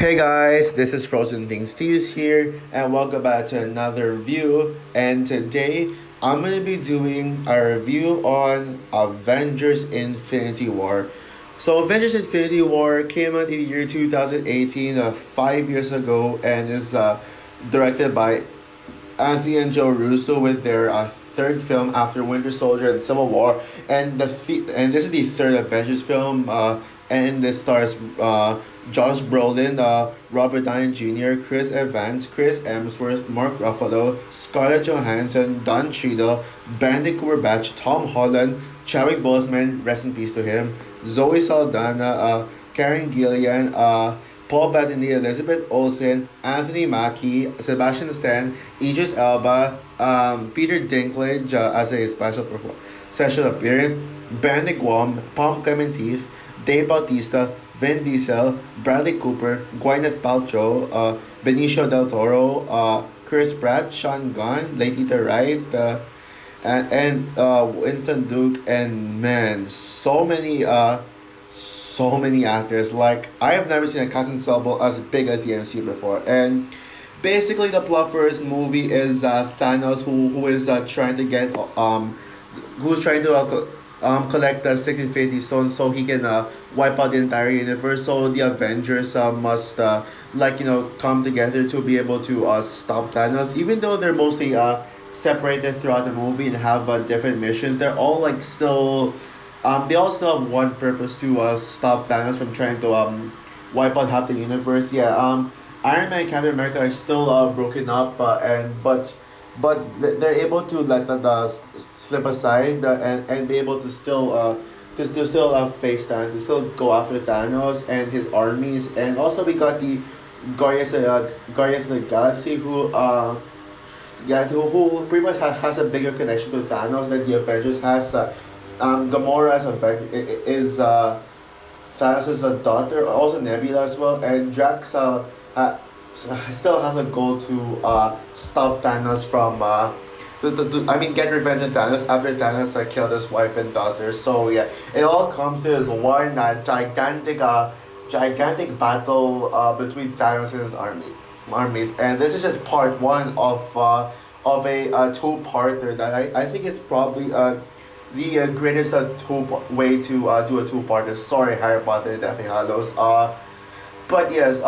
Hey guys, this is Frozen Things Teas here, and welcome back to another review. And today I'm gonna be doing a review on Avengers Infinity War. So Avengers Infinity War came out in the year 2018, 5 years ago, and is directed by Anthony and Joe Russo with their third film after Winter Soldier and Civil War, and and this is the third Avengers film. And this stars Josh Brolin, Robert Downey Jr., Chris Evans, Chris Hemsworth, Mark Ruffalo, Scarlett Johansson, Don Cheadle, Benedict Cumberbatch, Tom Holland, Chadwick Boseman, rest in peace to him, Zoe Saldana, Karen Gillian, Paul Bettany, Elizabeth Olsen, Anthony Mackie, Sebastian Stan, Idris Elba, Peter Dinklage as a special appearance, Brandon Guam, Palm Clementif, Dave Bautista, Vin Diesel, Bradley Cooper, Gwyneth Paltrow, Benicio del Toro, Chris Pratt, Sean Gunn, Letitia Wright, and Winston Duke, and man, so many actors. Like I have never seen a cast ensemble as big as the MCU before. And basically, the plot for this movie is Thanos, who is trying to get who's trying to collect the six Infinity Stones so he can wipe out the entire universe. So the Avengers must come together to be able to stop Thanos. Even though they're mostly separated throughout the movie and have different missions, they're all like still they all still have one purpose to stop Thanos from trying to wipe out half the universe. Yeah. Iron Man and Captain America are still broken up, they're able to let slip aside and be able to still to still face Thanos, to still go after Thanos and his armies. And also we got the Guardians of the Galaxy who pretty much has a bigger connection to Thanos than the Avengers has. Gamora is Thanos' daughter, also Nebula as well, and Drax still has a goal to stop Thanos from I mean get revenge on Thanos after Thanos killed his wife and daughter. So yeah, it all comes to this one gigantic battle between Thanos and his armies, and this is just part one of a two-parter that I think it's probably the greatest way to do a two-parter. Sorry, Harry Potter and Deathly Hallows. But yes,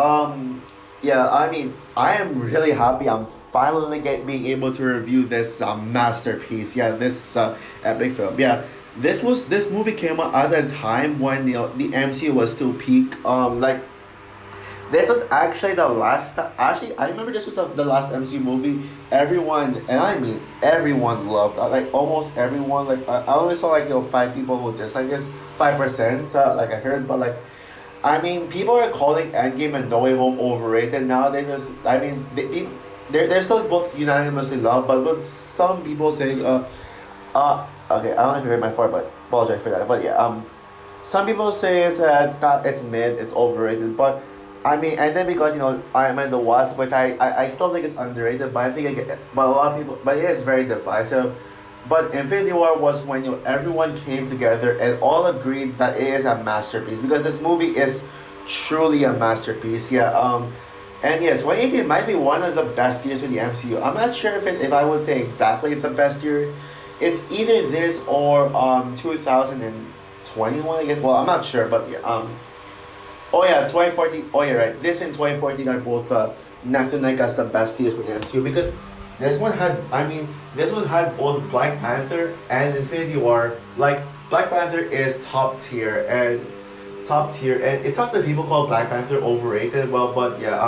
yeah, I mean, I am really happy. I'm finally being able to review this masterpiece. Yeah, this epic film. Yeah, this movie came out at a time when the MCU was still peak. This was actually the last time. Actually, I remember this was the last MCU movie. Everyone, and I mean everyone loved. Like almost everyone. Like I only saw like five people who dislike this. 5%. Like I heard, but like I mean, people are calling Endgame and No Way Home overrated nowadays. I mean, they're still both unanimously loved, but with some people saying, okay, I don't know if you heard my fart, but apologize for that. But yeah, some people say it's not, it's mid, it's overrated, but I mean, and then we got Iron Man the Wasp, which I still think it's underrated, but I think but a lot of people, but it is very divisive. But Infinity War was when everyone came together and all agreed that it is a masterpiece because this movie is truly a masterpiece. Yeah. And yeah, 2018 might be one of the best years for the MCU. I'm not sure if I would say exactly it's the best year. It's either this or 2021. I guess. Well, I'm not sure, but yeah. Oh yeah, 2014. Oh yeah, right. This and 2014 are both neck to neck as the best years for the MCU because this one had both Black Panther and Infinity War. Like Black Panther is top tier, and it's not that people call Black Panther overrated. Well, but yeah,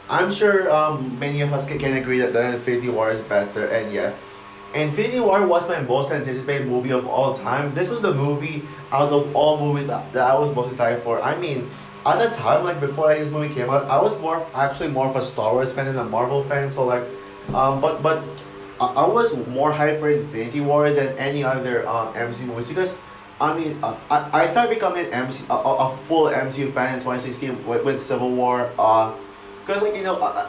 I'm sure many of us can agree that the Infinity War is better, and yeah. Infinity War was my most anticipated movie of all time. This was the movie out of all movies that I was most excited for. I mean, at the time, like before this movie came out, I was actually more of a Star Wars fan than a Marvel fan. So like, but I was more hyped for Infinity War than any other MCU movies because I mean I started becoming a full MCU fan in 2016 with Civil War. Because like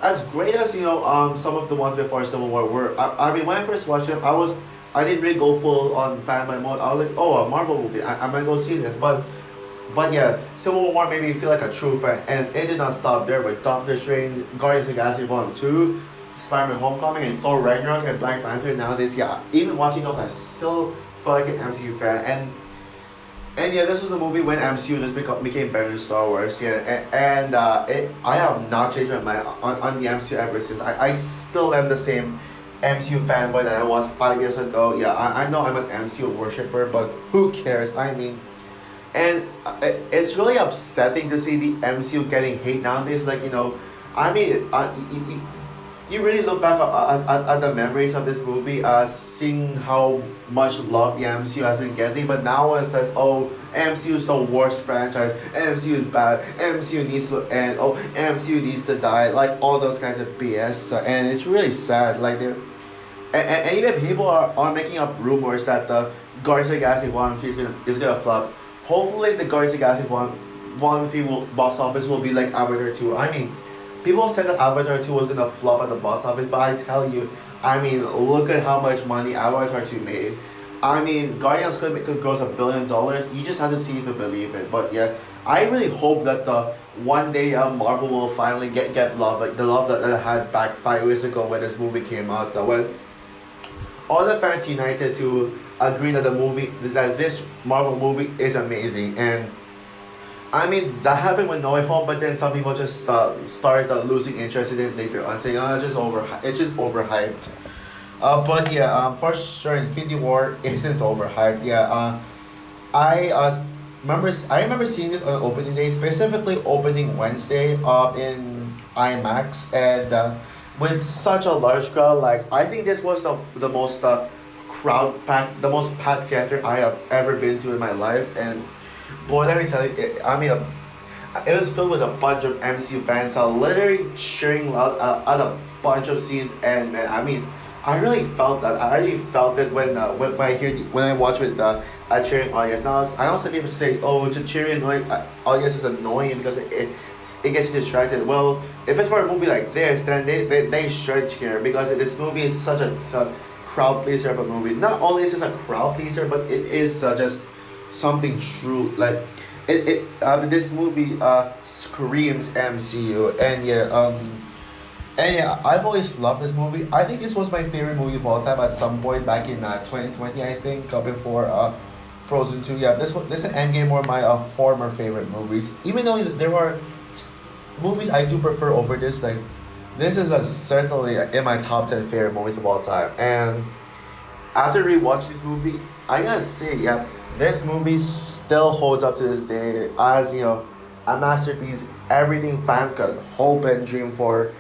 as great as some of the ones before Civil War were, I mean when I first watched them, I didn't really go full on fanboy mode. I was like, oh, a Marvel movie, I might go see this, but But yeah, Civil War made me feel like a true fan, and it did not stop there with Doctor Strange, Guardians of the Galaxy Volume 2, Spider-Man Homecoming, and Thor Ragnarok, and Black Panther. Nowadays, yeah, even watching those, I still feel like an MCU fan. And yeah, this was the movie when MCU just became better than Star Wars. Yeah, I have not changed my mind on the MCU ever since. I still am the same MCU fanboy that I was 5 years ago. Yeah, I know I'm an MCU worshiper, but who cares? I mean, and it's really upsetting to see the MCU getting hate nowadays. Like, I mean, you really look back at the memories of this movie, seeing how much love the MCU has been getting. But now it says, oh, MCU is the worst franchise. MCU is bad. MCU needs to end. Oh, MCU needs to die. Like all those kinds of BS. And it's really sad. Like and even people are making up rumors that the Guardians of the Galaxy Volume 3 is gonna flop. Hopefully, the Guardians of the Galaxy Volume 3 box office will be like Avatar 2. I mean, people said that Avatar 2 was gonna flop at the box office, but I tell you, I mean, look at how much money Avatar 2 made. I mean, Guardians could gross $1 billion. You just have to see it to believe it. But yeah, I really hope that the one day Marvel will finally get love, like the love that it had back 5 years ago when this movie came out. When all the fans united to agree that this Marvel movie is amazing. And I mean, that happened with No Way Home, but then some people just started losing interest in it later on, saying, "Oh, it's just overhyped." But yeah, for sure, Infinity War isn't overhyped. Yeah, I remember seeing this on opening day, specifically opening Wednesday, in IMAX, and with such a large crowd. Like, I think this was the most the most packed theater I have ever been to in my life. And boy, let me tell you, I mean, it was filled with a bunch of MCU fans, literally cheering loud at a bunch of scenes. And man, I mean, I really felt that. I really felt it when I watch with a cheering audience. Now I also people say, oh, the cheering audience is annoying because it gets you distracted. Well, if it's for a movie like this, then they should cheer, because this movie is such a crowd pleaser of a movie. Not only is it a crowd pleaser, but it is just something true. Like this movie screams MCU. And yeah, I've always loved this movie. I think this was my favorite movie of all time at some point back in 2020, I think, before Frozen 2. Yeah, this and Endgame were my former favorite movies. Even though there are movies I do prefer over this, like this is certainly in my top 10 favorite movies of all time. And after rewatching this movie, I gotta say, yeah, this movie still holds up to this day as, a masterpiece. Everything fans could hope and dream for,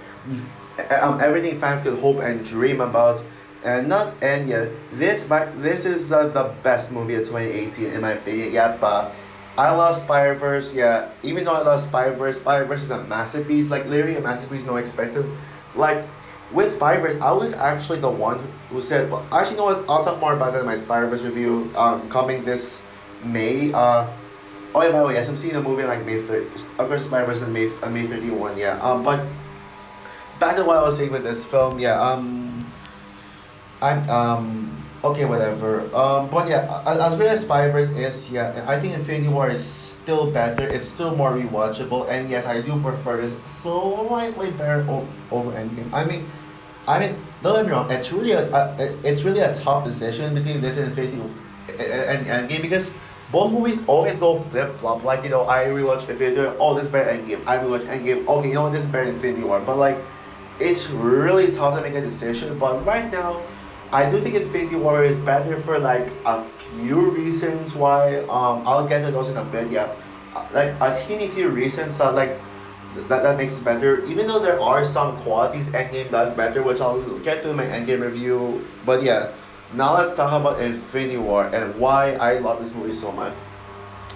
everything fans could hope and dream about. And not and yeah, this is the best movie of 2018 in my opinion. Yep, I love Spider-Verse. Yeah, even though I love Spider-Verse is a masterpiece. Like literally a masterpiece, no expected. Like with Spider-Verse, I was actually the one who said, well, actually, you know what? I'll talk more about that in my Spider-Verse review. Coming this May. Oh yeah, by the way, yes, I'm seeing the movie like May 3rd. Of course, Spider-Verse on May 31. Yeah. But back to what I was saying with this film. Yeah. I'm okay, whatever. But yeah, as great as Spider-Verse is, yeah, I think Infinity War is still better. It's still more rewatchable, and yes, I do prefer this slightly better over Endgame. I mean, don't get me wrong. It's really a tough decision between this and Infinity and Endgame, because both movies always go flip flop. Like, I rewatch Infinity War. Oh, this is better than Endgame. I rewatch Endgame. Okay, you know what? This is better than Infinity War. But like, it's really tough to make a decision. But right now, I do think Infinity War is better for like a few reasons why. I'll get to those in a bit. Yeah, like a teeny few reasons that makes it better. Even though there are some qualities Endgame does better, which I'll get to in my Endgame review. But yeah, now let's talk about Infinity War and why I love this movie so much.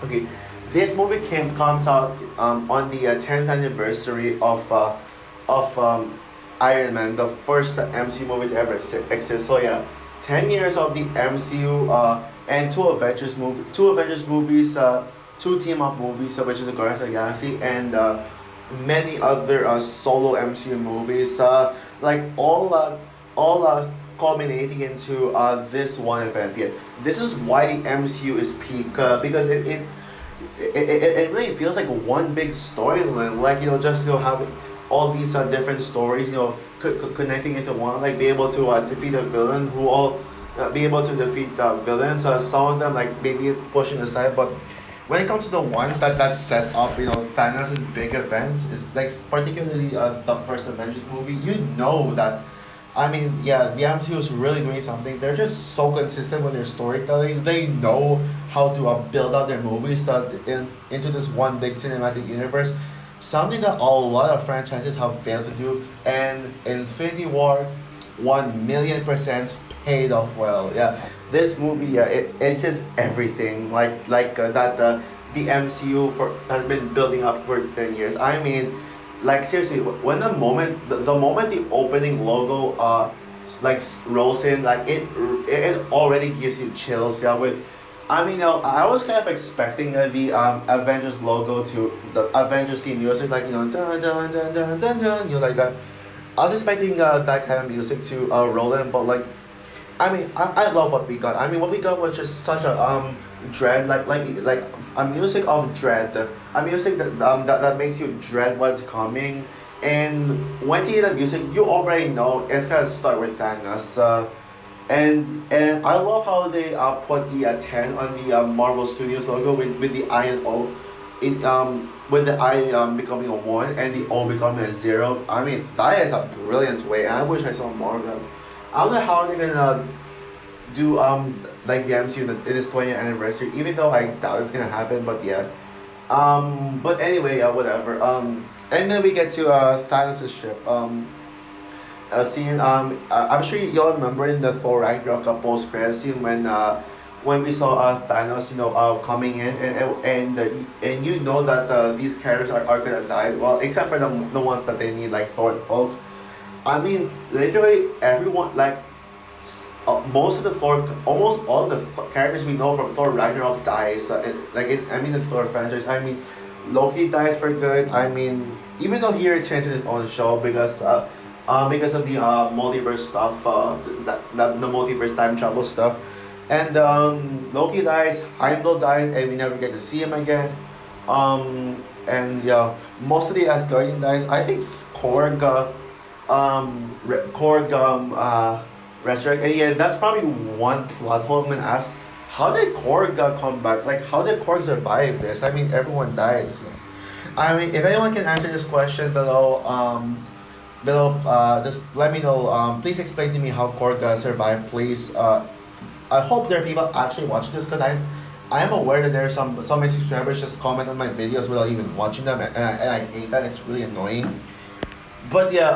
Okay, this movie comes out on the 10th anniversary of Iron Man, the first MCU movie to ever exist. So yeah, 10 years of the MCU, and two Avengers movies, two team up movies, which is the Guardians of the Galaxy, and many other solo MCU movies, like all culminating into this one event. Yeah, this is why the MCU is peak, because it really feels like one big storyline. Like just having all these different stories, connecting into one. Like be able to defeat a villain who all be able to defeat villains. Some of them like maybe pushing aside, but when it comes to the ones that set up, Thanos' big events is like particularly the first Avengers movie. That I mean, yeah, the MCU is really doing something. They're just so consistent with their storytelling. They know how to build out their movies into this one big cinematic universe. Something that a lot of franchises have failed to do. And Infinity War, 1,000,000% paid off well. Yeah, this movie, yeah, it's just everything. That the MCU has been building up for 10 years. I mean, like seriously, when the moment the opening logo rolls in, like it already gives you chills. Yeah, with I mean, I was kind of expecting the Avengers logo to the Avengers theme music, like dun dun dun dun dun dun, like that. I was expecting that kind of music to roll in, but like I mean, I love what we got. I mean, what we got was just such a dread, like a music of dread, a music that makes you dread what's coming. And once you hear that music, you already know it's gonna start with Thanos. And I love how they put the 10 on the Marvel Studios logo with the I and O, with the I becoming a one and the O becoming a zero. I mean, that is a brilliant way. And I wish I saw more of them. I don't know how they're gonna do like the MCU that it is 20th anniversary, even though I doubt it's gonna happen. But yeah, but anyway, whatever. And then we get to Thanos' ship. Scene. I'm sure y'all remember in the Thor Ragnarok post credit scene when we saw Thanos, coming in and that these characters are gonna die. Well, except for the ones that they need, like Thor and Hulk. I mean, literally everyone, like most of the Thor, almost all the characters we know from Thor Ragnarok dies. I mean, the Thor franchise. I mean, Loki dies for good. I mean, even though he returns in his own show because of the multiverse stuff, the multiverse time travel stuff, and Loki dies, Heimdall dies, and we never get to see him again. And yeah, most of the Asgardian dies. I think Korg, Korg, resurrect. And yeah, that's probably one plot hole I'm gonna ask. How did Korg come back? Like, how did Korg survive this? I mean, everyone dies. I mean, if anyone can answer this question just let me know. Please explain to me how Korg survived, please. I hope there are people actually watching this because I am aware that there are some of my subscribers just comment on my videos without even watching them, and I hate that. It's really annoying. But yeah,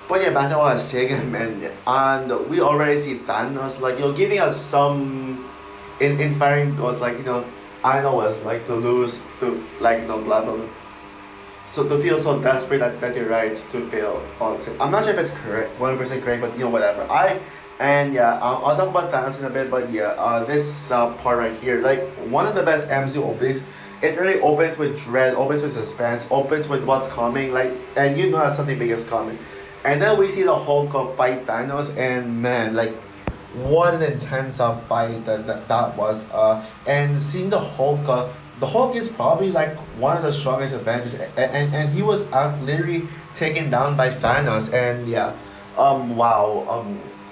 back to what I was saying, man, and we already see Thanos like giving us some inspiring goals, like I know what it's like to lose, to like blah blah blah. So to feel so desperate that you're right to fail. Honestly, I'm not sure if it's correct, 100% correct, but whatever. And yeah, I'll talk about Thanos in a bit, but yeah, this part right here, like one of the best MCU openings. It really opens with dread, opens with suspense, opens with what's coming, like, and that something big is coming. And then we see the Hulk fight Thanos, and man, like, what an intense fight that was. And seeing the Hulk is probably like one of the strongest Avengers, and he was literally taken down by Thanos, and yeah, wow,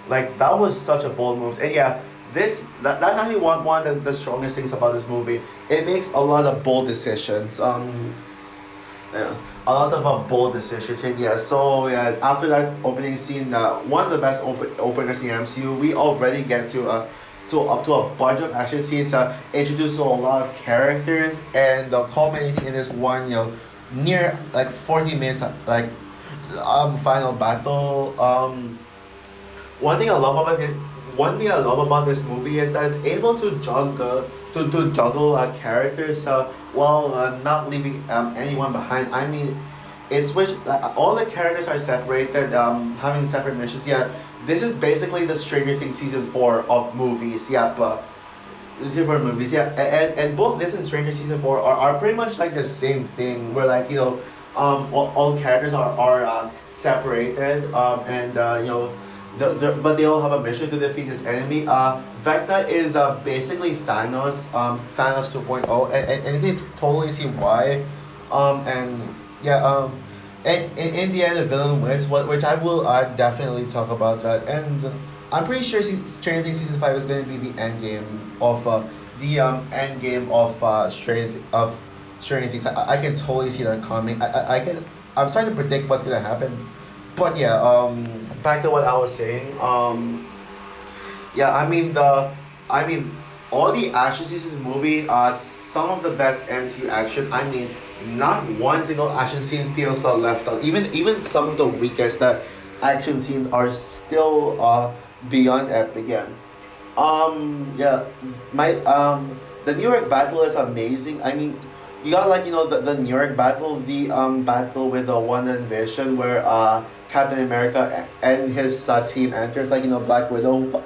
like that was such a bold move, and yeah, that's actually one of the strongest things about this movie. It makes a lot of bold decisions. Yeah, a lot of bold decisions, and yeah, so yeah, after that opening scene, one of the best openers in the MCU, we already get to up to a bunch of action scenes, introduces a lot of characters, and culminating in this one, near like 40 minutes, like final battle. One thing I love about it, One thing I love about this movie is that it's able to juggle characters while not leaving anyone behind. I mean, it's which all the characters are separated, having separate missions. Yeah, this is basically the Stranger Things season 4 of movies. Yeah, but season 4 movies. Yeah, and both this and Stranger season 4 are pretty much like the same thing. Where all characters are separated, and but they all have a mission to defeat this enemy. Vecna is basically Thanos, Thanos 2.0, and you can totally see why. And yeah, and in the end, the villain wins, which I will definitely talk about that. And I'm pretty sure Stranger Things season 5 is going to be the end game of end game of Stranger Things. I can totally see that coming. I can. I'm starting to predict what's gonna happen, but yeah. Back to what I was saying. Yeah, I mean, all the action scenes in this movie are some of the best MCU action. I mean, not one single action scene feels left out. Even some of the weakest action scenes are still beyond epic. Yeah. Yeah. My the New York battle is amazing. I mean, you got like the New York battle, the battle with the One Vision where Captain America and his team enters like Black Widow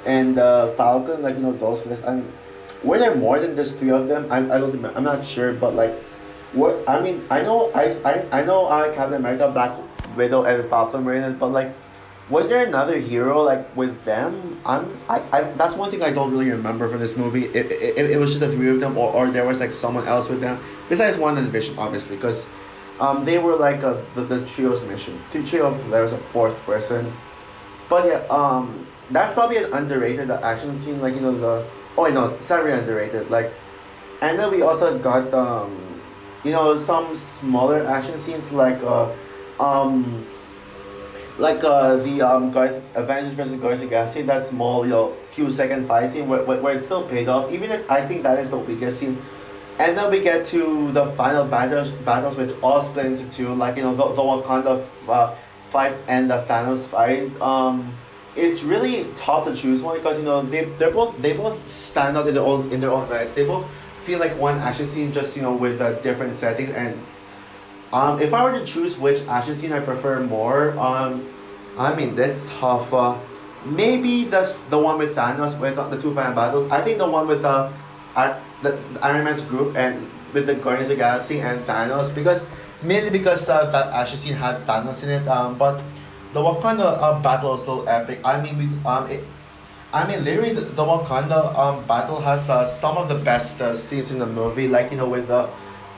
and Falcon, like those guys. I mean, were there more than just three of them? I don't remember. I'm not sure, but like, what I mean, I know Captain America, Black Widow, and Falcon were in it, but like, was there another hero like with them? I that's one thing I don't really remember from this movie. It was just the three of them, or there was like someone else with them besides One Vision, obviously, because they were like the trio's mission. The trio of there was a fourth person, but yeah, that's probably an underrated action scene. Like the oh wait, no, it's not really underrated. Like, and then we also got some smaller action scenes um the guys Avengers versus Guardians of the Galaxy, that small few second fight scene where it still paid off. Even if I think that is the weakest scene. And then we get to the final battles which all split into two, like the Wakanda fight and the Thanos fight. It's really tough to choose one because they both stand out in their own rights. They both feel like one action scene, just with a different setting. And if I were to choose which action scene I prefer more, I mean that's tough. Maybe that's the one with Thanos when the two final battles. I think the one with the Iron Man's group and with the Guardians of the Galaxy and Thanos, because mainly because that action scene had Thanos in it. But the Wakanda battle is still epic. I mean I mean literally the Wakanda battle has some of the best scenes in the movie. Like with the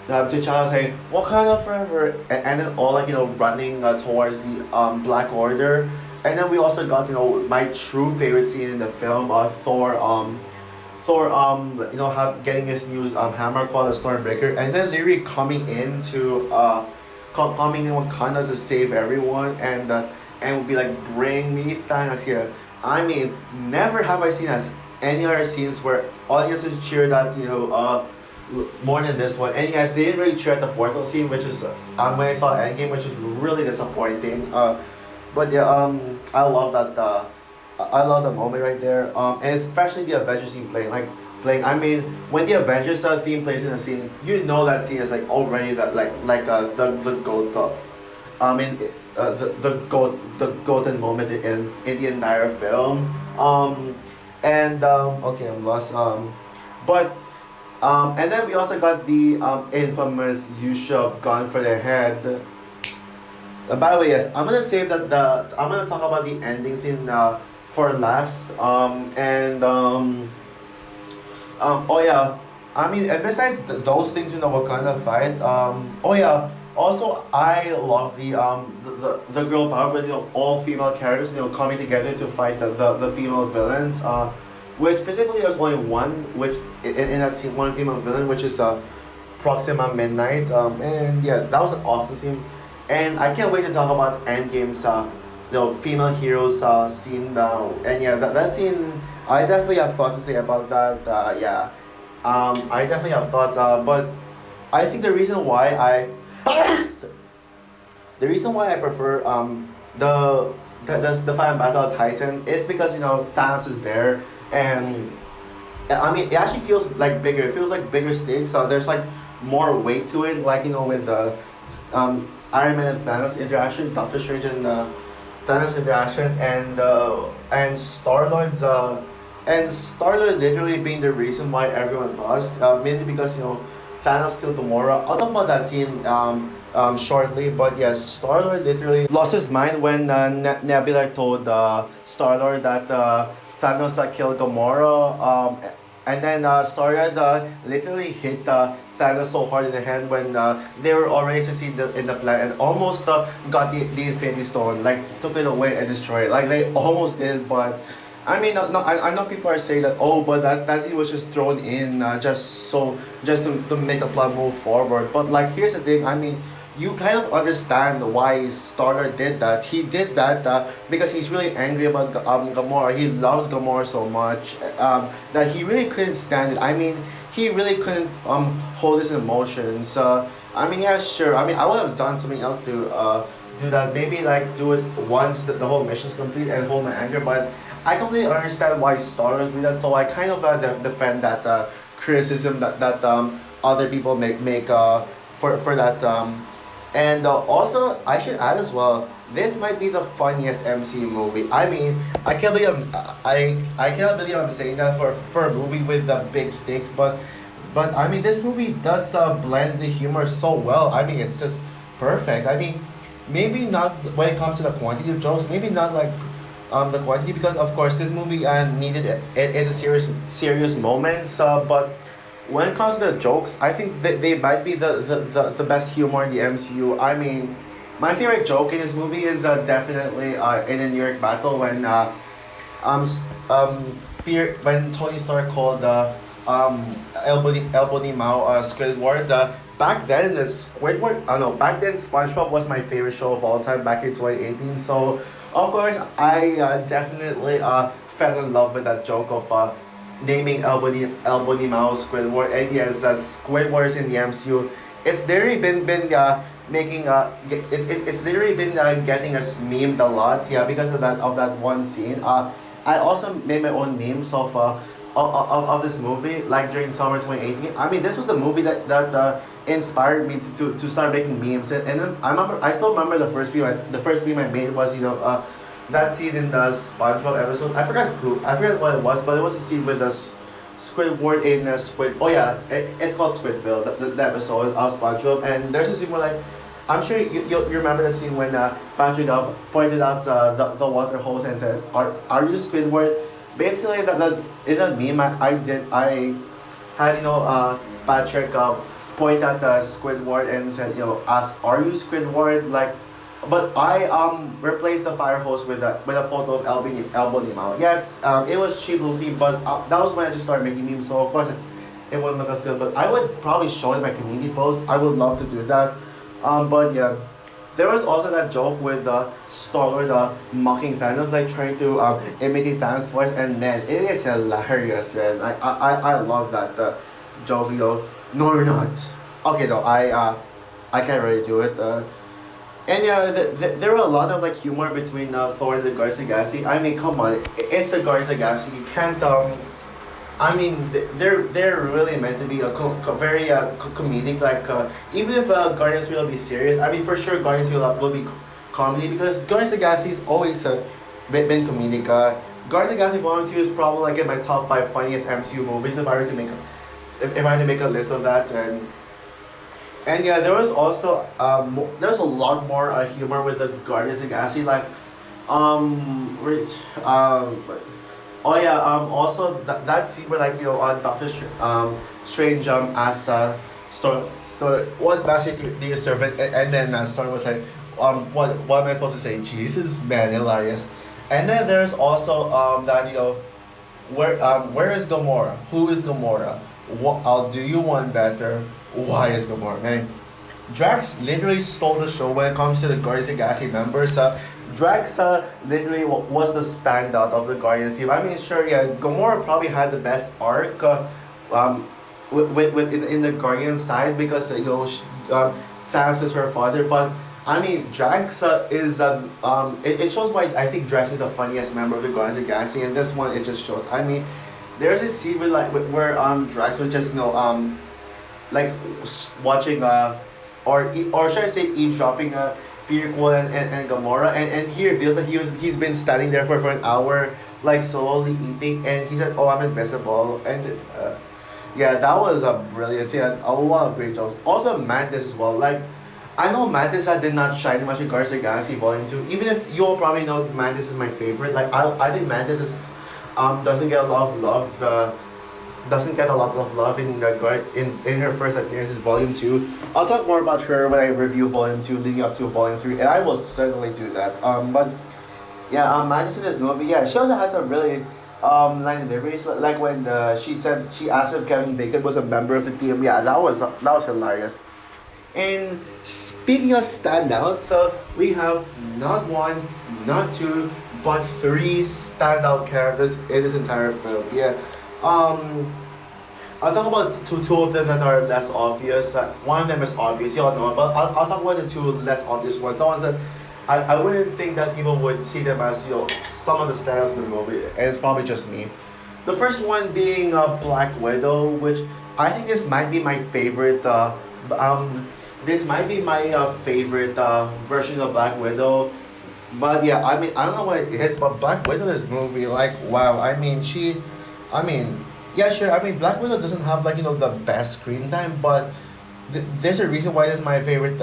T'Challa saying Wakanda forever, and then all like running towards the Black Order. And then we also got my true favorite scene in the film, Thor have getting his new hammer called the Stormbreaker, and then literally coming coming in Wakanda to save everyone, and would be like, bring me Thanos here. I mean, never have I seen any other scenes where audiences cheered at more than this one. And yes, they didn't really cheer at the portal scene, which is when I saw Endgame, which is really disappointing. But yeah, I love that. I love the moment right there. And especially the Avengers scene playing. I mean, when the Avengers theme plays in a scene, that scene is like already that the goat. I mean, the golden moment in the entire film. Okay, I'm lost. But and then we also got the infamous use of gun for the head. By the way, yes, I'm gonna talk about the ending scene for last. Oh yeah, I mean, and besides those things in the Wakanda fight, oh yeah, also I love the girl power with all female characters coming together to fight the female villains. Which specifically there's only one, which in that scene, one female villain, which is Proxima Midnight. And yeah, that was an awesome scene, and I can't wait to talk about Endgame's female heroes scene now. And yeah, that scene, I definitely have thoughts to say about that. Yeah, I definitely have thoughts. But I think the reason why I prefer the final battle of Titan is because Thanos is there. And I mean, it actually feels like bigger. It feels like bigger stakes. There's like more weight to it. Like with the Iron Man and Thanos interaction, Doctor Strange and Thanos interaction, and Star Lord literally being the reason why everyone lost. Mainly because Thanos killed Gamora. I'll talk about that scene shortly. But yes, Star Lord literally lost his mind when Nebula told Star Lord that Thanos killed Gamora. And then Star Lord literally hit Thanos so hard in the head when they were already succeeded in the plan and almost got the Infinity Stone, like took it away and destroyed it. Like they almost did, but I mean, no, I know people are saying that, oh, but that scene was just thrown in just to make the plot move forward. But like, here's the thing. I mean, you kind of understand why Starter did that. He did that because he's really angry about Gamora. He loves Gamora so much that he really couldn't stand it. I mean, he really couldn't hold his emotions. I mean, yeah, sure. I mean, I would have done something else to do that. Maybe like do it once that the whole mission's complete and hold my anger. But I completely understand why Starters do that. So I kind of defend that criticism that other people make for that. And also, I should add as well, this might be the funniest MCU movie. I mean, I cannot believe I'm saying that for a movie with big stakes, but I mean, this movie does blend the humor so well. I mean, it's just perfect. I mean, maybe not when it comes to the quantity of jokes, maybe not like the quantity because of course this movie needed it is a serious moments, but when it comes to the jokes, I think they might be the best humor in the MCU. I mean, my favorite joke in this movie is definitely in the New York battle when when Tony Stark called Elbony Mao Squidward. Back then, the Squidward, I don't know, back then SpongeBob was my favorite show of all time back in 2018. So, of course, I definitely fell in love with that joke of naming Albany Mouse Squidward. And yes, Squidward's in the MCU. It's literally been making it's literally been getting us memed a lot. Yeah, because of that one scene. I also made my own memes of this movie like during summer 2018. I mean, this was the movie that inspired me to start making memes. And then I still remember the first meme I made was that scene in the SpongeBob episode. I forgot what it was, but it was a scene with the Squidward in Squid. Oh yeah, it's called Squidville. The episode of SpongeBob, and there's a scene where like, I'm sure you remember the scene when Patrick pointed out the water hose and said, "Are you Squidward?" Basically, that in that meme I had Patrick point at the Squidward and said, ask, "Are you Squidward?" Like, but I replaced the fire hose with a photo of Albany Mao. Yes, it was cheap looking, but that was when I just started making memes. So of course it wouldn't look as good. But I would probably show it in my community post. I would love to do that. But yeah, there was also that joke with Star-Lord mocking Thanos, like trying to imitate Thanos' voice, and man, it is hilarious, man. I love that joke. No, you're not. Okay, no, I can't really do it. And yeah, there were a lot of like humor between Thor and the Guardians of the Galaxy. I mean, come on, it's the Guardians of the Galaxy. You can't I mean, they're really meant to be a very comedic. Like even if Guardians will be serious, I mean for sure Guardians will be comedy because Guardians of the Galaxy has always been comedic. Guardians of the Galaxy Volume 2 is probably like in my top 5 funniest MCU movies if I were to make if I had to make a list of that. And yeah, there was also there was a lot more humor with the Guardians of the Galaxy, like which oh yeah, also that scene where like Doctor Strange asked so what message do you serve it, and then Star was like what am I supposed to say? Jesus, man, hilarious. And then there's also that where is Gamora? Who is Gamora? What do you want better? Why is Gamora, man? Drax literally stole the show when it comes to the Guardians of the Galaxy members. Drax literally was the standout of the Guardians team. I mean, sure, yeah, Gamora probably had the best arc in the Guardian side because Thanos is her father. But I mean, Drax it shows why I think Drax is the funniest member of the Guardians of the Galaxy, and this one it just shows. I mean, there's this scene where Drax was just like watching or should I say eavesdropping Peter Quill and Gamora, and he reveals that he's been standing there for an hour like slowly eating, and he said, "Oh, I'm invisible," and yeah, that was a brilliant. Yeah, a lot of great jokes. Also Mantis as well. Like I know Mantis did not shine much in Guardians of the Galaxy Volume 2. Even if you'll probably know Mantis is my favorite. Like I think Mantis is doesn't get a lot of love. Doesn't get a lot of love in in her first appearance in Volume 2. I'll talk more about her when I review Volume 2 leading up to Volume 3, and I will certainly do that. But yeah, Mantis in this movie, yeah, she also had some really line deliveries. Like when she said she asked if Kevin Bacon was a member of the team. Yeah, that was hilarious. And speaking of standouts, we have not one, not two, but three standout characters in this entire film. Yeah. Um, I'll talk about two of them that are less obvious. One of them is obvious, you all know, but I'll talk about the two less obvious ones. The ones that I wouldn't think that people would see them as, some of the standouts in the movie, and it's probably just me. The first one being Black Widow, which I think this might be my favorite. Um, this might be my favorite version of Black Widow. But yeah, I mean, I don't know what it is, but Black Widow in this movie, like, wow. I mean, yeah, sure. I mean, Black Widow doesn't have like the best screen time, but there's a reason why this is my favorite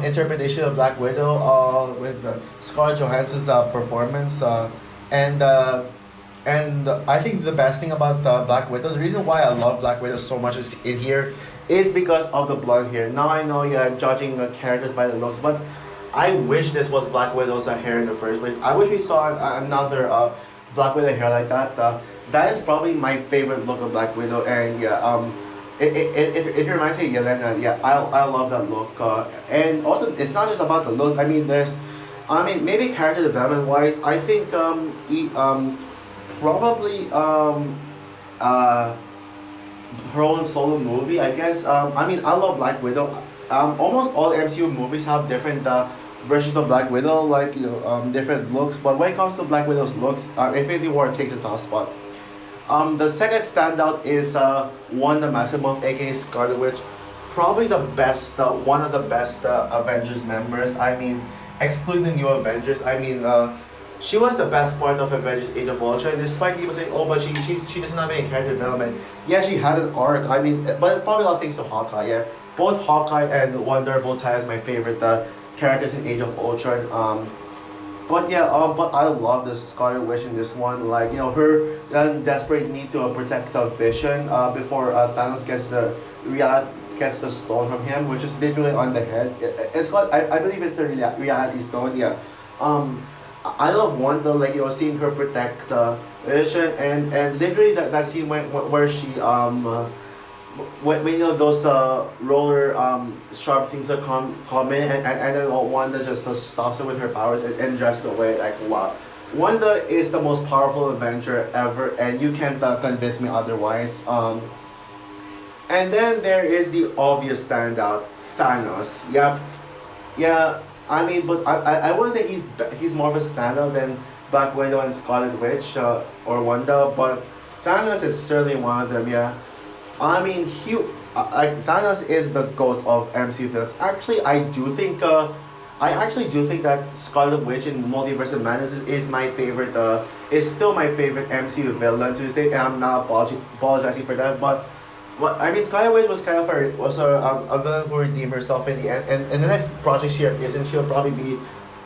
interpretation of Black Widow. With Scarlett Johansson's performance, and I think the best thing about Black Widow, the reason why I love Black Widow so much is in here, is because of the blonde hair. Now I know you're judging characters by the looks, but I wish this was Black Widow's hair in the first place. I wish we saw another Black Widow hair like that. That is probably my favorite look of Black Widow, and yeah, it reminds me of Yelena. Yeah, I love that look. And also, it's not just about the looks. I mean, maybe character development wise, I think probably uh, her own solo movie. I guess. I mean, I love Black Widow. Almost all MCU movies have different versions of Black Widow, like different looks. But when it comes to Black Widow's looks, Infinity War takes the top spot. The second standout is Wanda Maximoff, aka Scarlet Witch. Probably the best, one of the best Avengers members. I mean, excluding the new Avengers, she was the best part of Avengers Age of Ultron. Despite people saying, oh, but she doesn't have any character development. Yeah, she had an arc. I mean, but it's probably all thanks to Hawkeye. Yeah, both Hawkeye and Wanda both had as my favorite characters in Age of Ultron. But yeah, but I love the Scarlet Witch in this one. Like her desperate need to protect the Vision before Thanos gets the stone from him, which is literally on the head. It's called I believe it's the reality stone. Yeah. Um, I love Wanda, like seeing her protect Vision, and literally that scene where she when those roller sharp things that come in, and then Wanda just stops it with her powers and just away, like, wow. Wanda is the most powerful Avenger ever, and you can't convince me otherwise. And then there is the obvious standout, Thanos. Yep, yeah. I mean, but I wouldn't say he's more of a standout than Black Widow and Scarlet Witch or Wanda, but Thanos is certainly one of them. Yeah. I mean, Thanos is the goat of MCU villains. Actually, I actually do think that Scarlet Witch in Multiverse of Madness is my favorite. Is still my favorite MCU villain to this day, and I'm not apologizing for that. But what I mean, Scarlet Witch was kind of a villain who redeemed herself in the end, and in the next project she appears in, she'll probably be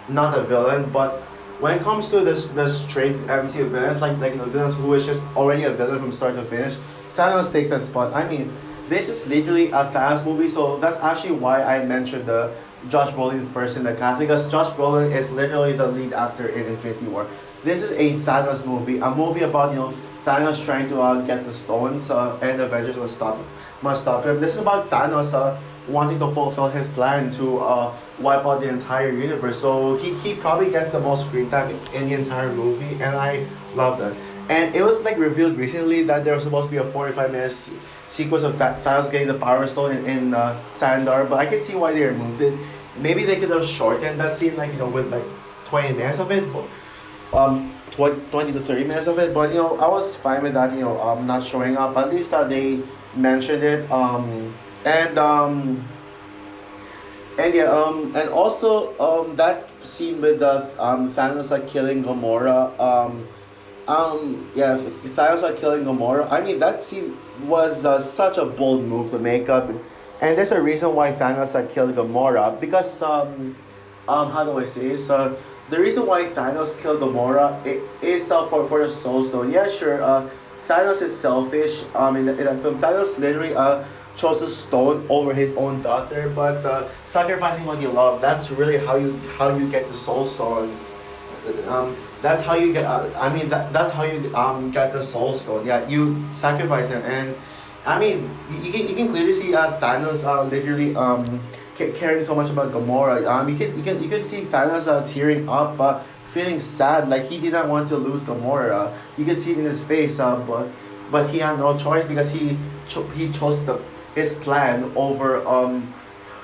not a villain, but. When it comes to the straight MCU villains, like villains who is just already a villain from start to finish, Thanos takes that spot. I mean, this is literally a Thanos movie, so that's actually why I mentioned the Josh Brolin first in the cast, because Josh Brolin is literally the lead actor in Infinity War. This is a Thanos movie, a movie about Thanos trying to get the stones, and the Avengers must stop him. This is about Thanos wanting to fulfill his plan to wipe out the entire universe. So he probably gets the most screen time in the entire movie, and I love that. And it was like revealed recently that there was supposed to be a 45-minute sequence of Thanos getting the Power Stone in Sandar, but I can see why they removed it. Maybe they could have shortened that scene, like with like 20 minutes of it, but 20 to 30 minutes of it. But I was fine with that. Not showing up. At least they mentioned it. And yeah, and also that scene with Thanos killing Gamora. Yeah, Thanos killing Gamora. I mean, that scene was such a bold move to make up. And there's a reason why Thanos killed Gamora because how do I say this? The reason why Thanos killed Gamora is for the Soul Stone. Yeah, sure. Thanos is selfish. In the film, Thanos literally chose the stone over his own daughter, but sacrificing what you love. That's really how you get the Soul Stone. That's how you get. That's how you get the Soul Stone. Yeah, you sacrifice them, and you can clearly see Thanos literally caring so much about Gamora. You can see Thanos tearing up, feeling sad, like he did not want to lose Gamora. You can see it in his face, but he had no choice because he chose his plan over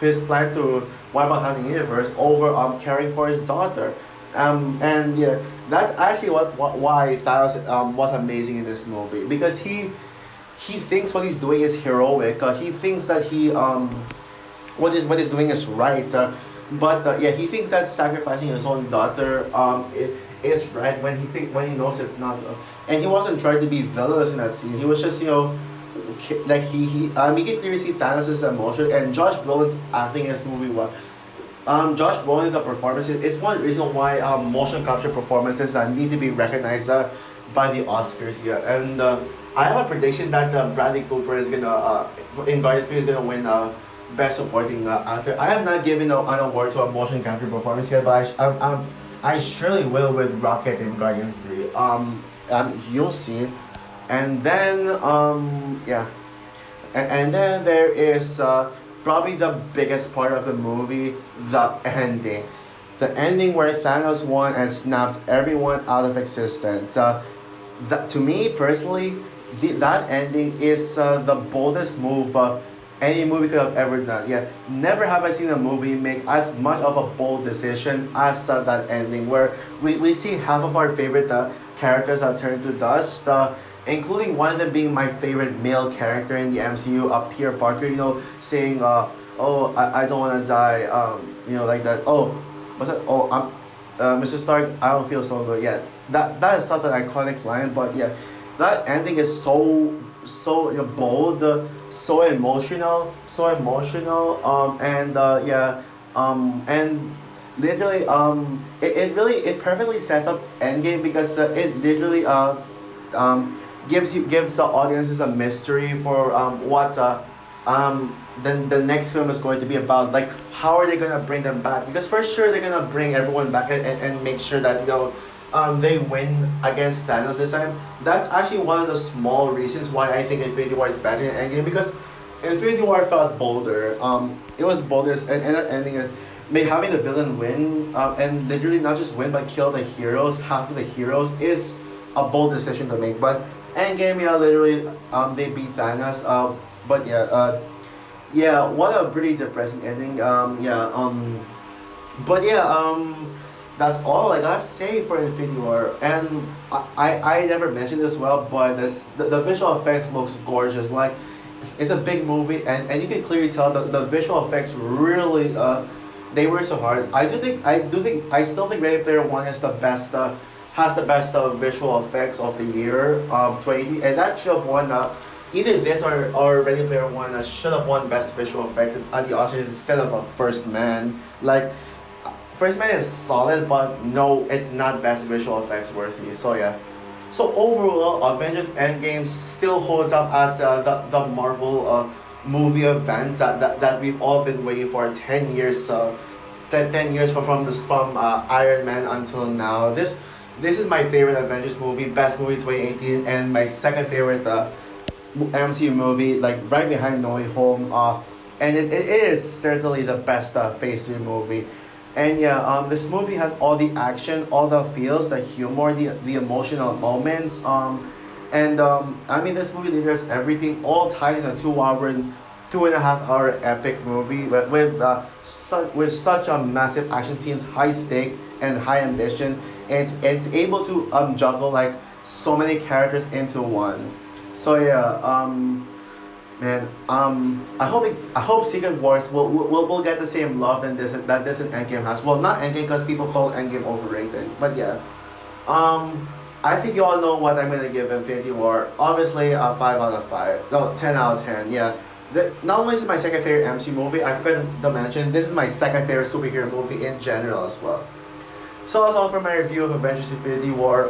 his plan to wipe out half the universe over caring for his daughter. And yeah, that's actually why Thanos was amazing in this movie because he thinks what he's doing is heroic. He thinks that what he's doing is right. But yeah, he thinks that sacrificing his own daughter is right when he knows it's not. And he wasn't trying to be villainous in that scene. He was just like you can clearly see Thanos' emotion and Josh Brolin's acting in this movie. Josh Brolin is a performance. It's one reason why motion capture performances need to be recognized by the Oscars. Yeah, and I have a prediction that Bradley Cooper is gonna in Guardians 3 is gonna win Best Supporting Actor. I have not given an award to a motion capture performance yet, but I surely will with Rocket in Guardians 3. You'll see, and then yeah, and then there is probably the biggest part of the movie, the ending. The ending where Thanos won and snapped everyone out of existence. That, to me personally, that ending is the boldest move any movie could have ever done. Yeah, never have I seen a movie make as much of a bold decision as that ending, where we see half of our favorite characters turn to dust. Including one of them being my favorite male character in the MCU, Peter Parker, saying, "Oh, I don't want to die," like that. Oh, what's that? Oh, Mr. Stark, I don't feel so good yet. That is such an iconic line, but yeah, that ending is so bold, so emotional. And literally, it perfectly sets up Endgame because it literally gives the audiences a mystery for what then the next film is going to be about. Like, how are they gonna bring them back? Because for sure they're gonna bring everyone back and make sure that they win against Thanos this time. That's actually one of the small reasons why I think Infinity War is better than Endgame, because Infinity War felt bolder. It was bolder and ending it. Having the villain win and literally not just win but kill the heroes, half of the heroes, is a bold decision to make. But Endgame, yeah, literally, they beat Thanos. But yeah, what a pretty depressing ending. But yeah, that's all I gotta say for Infinity War. And I never mentioned this well, but the visual effects looks gorgeous. Like, it's a big movie, and you can clearly tell the visual effects really they were so hard. I still think Ready Player One is the best. Has the best visual effects of the year, 20, and that should have won. Either this or Ready Player One should have won Best Visual Effects at the Oscars instead of First Man. Like, First Man is solid, but no, it's not Best Visual Effects worthy. So yeah. So overall, Avengers Endgame still holds up as the Marvel movie event that we've all been waiting for 10 years. 10 years from Iron Man until now. This is my favorite Avengers movie, best movie 2018, and my second favorite MCU movie, like right behind No Way Home. And it is certainly the best Phase 3 movie. And yeah, this movie has all the action, all the feels, the humor, the emotional moments. This movie delivers everything, all tied in a 2 hour, 2.5 hour epic movie with such a massive action scenes, high stake and high ambition. It's able to juggle like so many characters into one. So yeah, man, I hope Secret Wars will get the same love that this and Endgame has. Well, not Endgame because people call Endgame overrated, but yeah. I think you all know what I'm gonna give Infinity War. Obviously, a 5 out of 5. No, 10 out of 10. Yeah, not only is it my second favorite MC movie, I forgot to mention this is my second favorite superhero movie in general as well. So that's all for my review of Avengers Infinity War.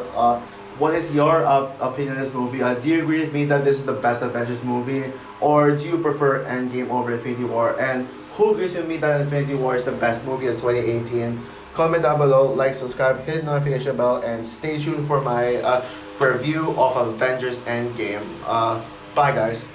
What is your opinion on this movie? Do you agree with me that this is the best Avengers movie? Or do you prefer Endgame over Infinity War? And who agrees with me that Infinity War is the best movie of 2018? Comment down below, like, subscribe, hit the notification bell, and stay tuned for my review of Avengers Endgame. Bye guys.